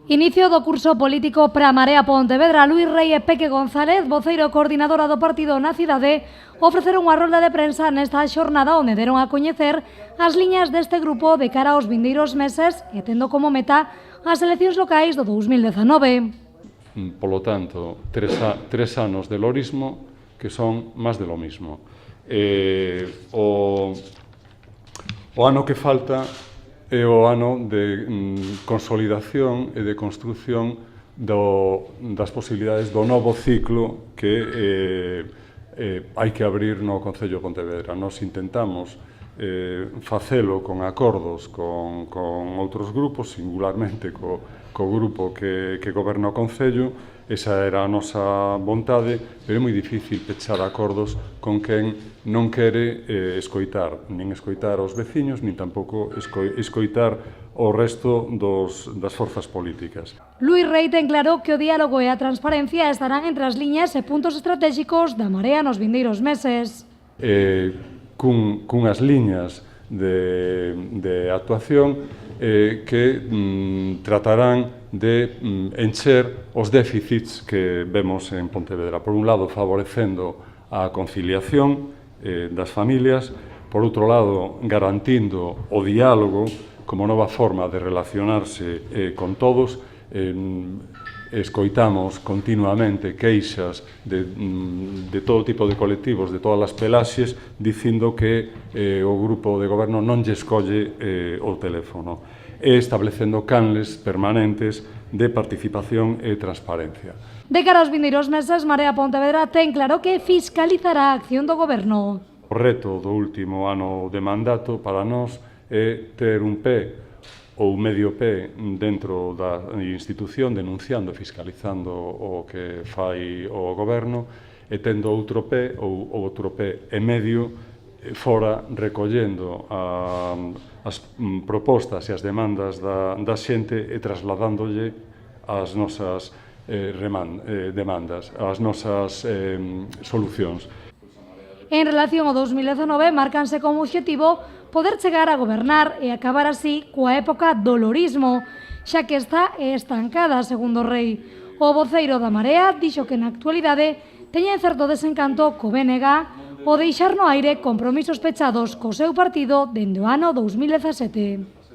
Inicio do curso político para Marea Pontevedra. Luís Rei e Peque González, voceiro e coordinadora do partido na cidade, ofreceron unha rolda de prensa nesta xornada onde deron a coñecer as liñas deste grupo de cara aos vindeiros meses e tendo como meta as eleccións locais do 2019. Polo tanto, tres anos de lorismo que son máis de lo mismo. O ano que falta é o ano de consolidación e de construción das posibilidades do novo ciclo que hai que abrir no Concello de Pontevedra. Nos intentamos facelo con acordos con outros grupos, singularmente co grupo que goberna o Concello. Esa era a nosa vontade, pero é moi difícil pechar acordos con quen non quere escoitar, nin escoitar aos veciños, nin tampouco escoitar o resto das forzas políticas. Luís Rei ten claro que o diálogo e a transparencia estarán entre as liñas e puntos estratégicos da Marea nos vindeiros meses. Cunhas liñas de actuación que tratarán de encher os déficits que vemos en Pontevedra. Por un lado, favorecendo a conciliación das familias, por outro lado, garantindo o diálogo como nova forma de relacionarse con todos. Escoitamos continuamente queixas de todo tipo de colectivos, de todas as pelaxes, dicindo que o grupo de goberno non lle escolle o teléfono, e establecendo canles permanentes de participación e transparencia. De cara aos vindeiros meses, Marea Pontevedra ten claro que fiscalizará a acción do goberno. O reto do último ano de mandato para nós é ter un pé ou medio pé dentro da institución denunciando e fiscalizando o que fai o goberno e tendo outro pé ou outro pé e medio fora recollendo as propostas e as demandas da xente e trasladándolle as nosas demandas, as nosas solucións. En relación ao 2019, márcanse como obxectivo poder chegar a gobernar e acabar así coa época do lorismo, xa que está estancada, segundo Rei. O voceiro da Marea dixo que na actualidade teñen certo desencanto co BNG o deixar no aire compromisos pechados co seu partido dende o ano 2017.